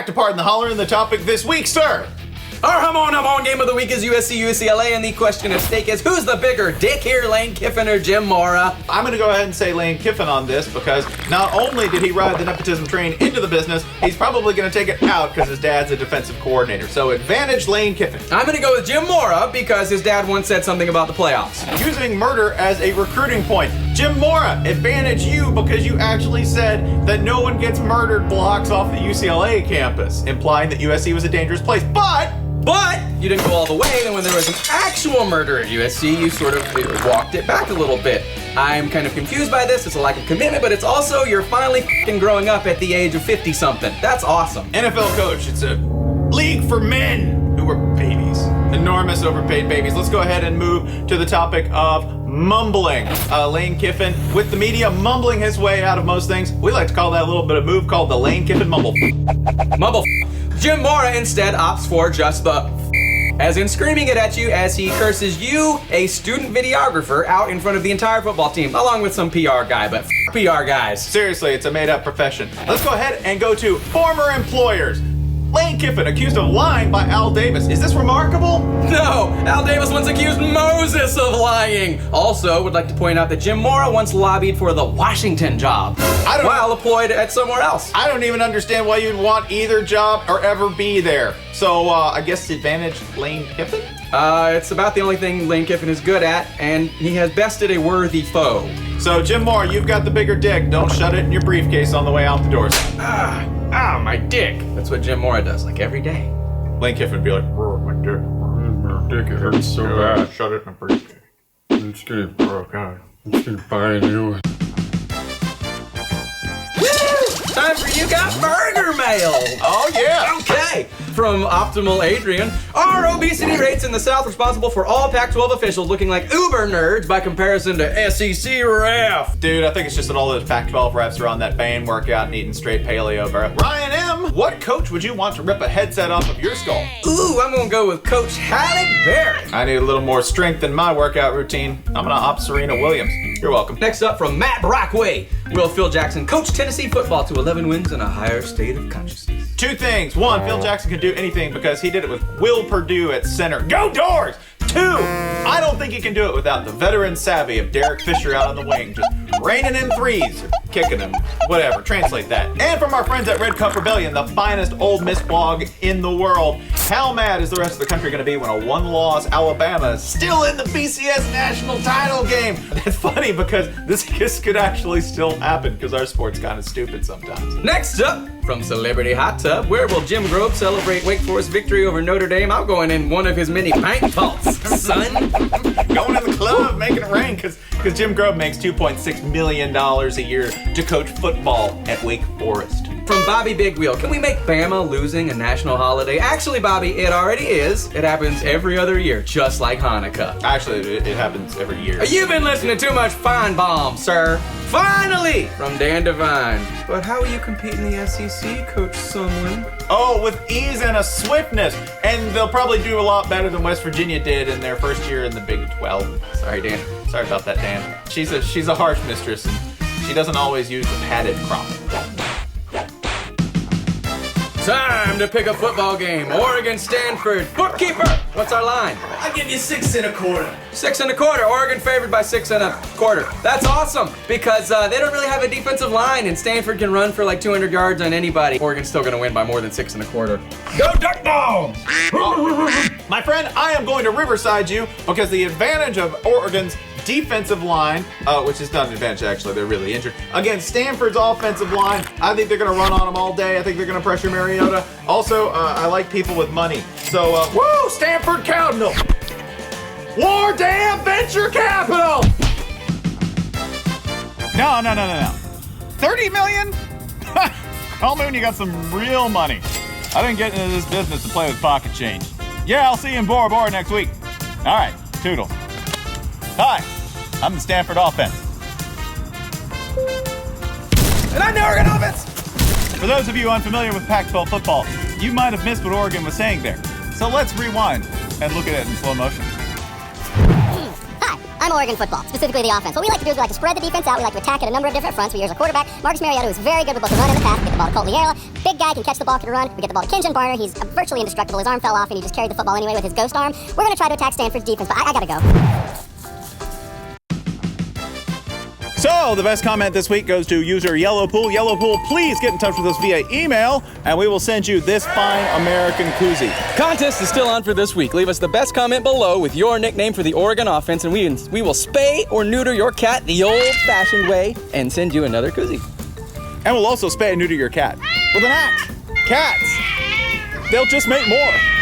back to Pardon the Holler, and the topic this week, sir. Our Come on game of the week is USC UCLA, and the question at stake is, who's the bigger dick here, Lane Kiffin or Jim Mora? I'm going to go ahead and say Lane Kiffin on this because not only did he ride the nepotism train into the business, he's probably going to take it out because his dad's a defensive coordinator. So advantage Lane Kiffin. I'm going to go with Jim Mora because his dad once said something about the playoffs. Using murder as a recruiting point. Jim Mora, advantage you because you actually said that no one gets murdered blocks off the UCLA campus, implying that USC was a dangerous place. But you didn't go all the way, and when there was an actual murder at USC, you sort of walked it back a little bit. I'm kind of confused by this. It's a lack of commitment, but it's also you're finally f***ing growing up at the age of 50-something. That's awesome. NFL coach, it's a league for men who are babies. Enormous overpaid babies. Let's go ahead and move to the topic of mumbling. Lane Kiffin, with the media mumbling his way out of most things. We like to call that a little bit of move called the Lane Kiffin mumble. Mumble. Jim Mora instead opts for just the as in screaming it at you as he curses you, a student videographer, out in front of the entire football team, along with some PR guy, but PR guys. Seriously, it's a made-up profession. Let's go ahead and go to former employers. Lane Kiffin accused of lying by Al Davis. Is this remarkable? No, Al Davis once accused Moses of lying. Also, would like to point out that Jim Mora once lobbied for the Washington job while employed at somewhere else. I don't even understand why you'd want either job or ever be there. So I guess advantage Lane Kiffin? It's about the only thing Lane Kiffin is good at, and he has bested a worthy foe. So Jim Mora, you've got the bigger dick. Don't shut it in your briefcase on the way out the doors. My dick. That's what Jim Mora does, like every day. Lane Kiffin would be like, my dick. My dick, it hurts so bad. Shut it in a briefcase. I'm just gonna, I'm just gonna buy a new one. Time for You Got Burger Mail. Oh, yeah. Okay. From Optimal Adrian, are obesity rates in the South responsible for all Pac-12 officials looking like uber nerds by comparison to SEC ref? Dude, I think it's just that all those Pac-12 refs are on that Bane workout and eating straight paleo, bro. Ryan M., what coach would you want to rip a headset off of your skull? Ooh, I'm gonna go with Coach Halle Berry. I need a little more strength in my workout routine. I'm gonna opt Serena Williams. You're welcome. Next up from Matt Brockway, will Phil Jackson coach Tennessee football to 11 wins and a higher state of consciousness? Two things. One, Phil Jackson can do anything because he did it with Will Perdue at center. Go Doors! Two, I don't think he can do it without the veteran savvy of Derek Fisher out on the wing, just raining in threes, kicking them, whatever, translate that. And from our friends at Red Cup Rebellion, the finest Ole Miss blog in the world, how mad is the rest of the country going to be when a one-loss Alabama is still in the BCS national title game? That's funny because this could actually still happen because our sport's kind of stupid sometimes. Next up, from Celebrity Hot Tub, where will Jim Grove celebrate Wake Forest victory over Notre Dame? I'm going in one of his many bank vaults, son. Going in the club, making it rain, because Jim Grove makes $2.6 million a year to coach football at Wake Forest. From Bobby Big Wheel, can we make Bama losing a national holiday? Actually, Bobby, it already is. It happens every other year, just like Hanukkah. Actually, it happens every year. You've been listening to too much Fine Bomb, sir. Finally, from Dan Devine. But how will you compete in the SEC, Coach Sumlin? Oh, with ease and a swiftness. And they'll probably do a lot better than West Virginia did in their first year in the Big 12. Sorry, Dan. Sorry about that, Dan. She's a harsh mistress, and she doesn't always use the padded crop. Time to pick a football game. Oregon, Stanford. Bookkeeper, what's our line? I'll give you 6 1/4. 6 1/4. Oregon favored by 6 1/4. That's awesome because they don't really have a defensive line, and Stanford can run for like 200 yards on anybody. Oregon's still gonna win by more than 6 1/4. Go Duck Dogs! My friend, I am going to Riverside you because the advantage of Oregon's defensive line, which is not an advantage actually, they're really injured, against Stanford's offensive line, I think they're going to run on them all day. I think they're going to pressure Mariota. Also, I like people with money. So, woo, Stanford Cardinal! War Damn Venture Capital! No. 30 million? Hell Moon, you got some real money. I didn't get into this business to play with pocket change. Yeah, I'll see you in Bora Bora next week. All right, toodles. Hi, I'm the Stanford offense. And I'm the Oregon offense! For those of you unfamiliar with Pac-12 football, you might have missed what Oregon was saying there. So let's rewind and look at it in slow motion. Hi, I'm Oregon football, specifically the offense. What we like to do is we like to spread the defense out. We like to attack at a number of different fronts. We use our quarterback, Marcus Mariota, who's very good with both the run and the pass. We get the ball to Colt Lear. Big guy, can catch the ball, can run. We get the ball to Kenjon Barner. He's virtually indestructible. His arm fell off, and he just carried the football anyway with his ghost arm. We're going to try to attack Stanford's defense, but I gotta go. So, the best comment this week goes to user Yellowpool. Yellowpool, please get in touch with us via email, and we will send you this fine American koozie. Contest is still on for this week. Leave us the best comment below with your nickname for the Oregon offense, and we will spay or neuter your cat the old-fashioned way and send you another koozie. And we'll also spay and neuter your cat with an axe. Cats, they'll just make more.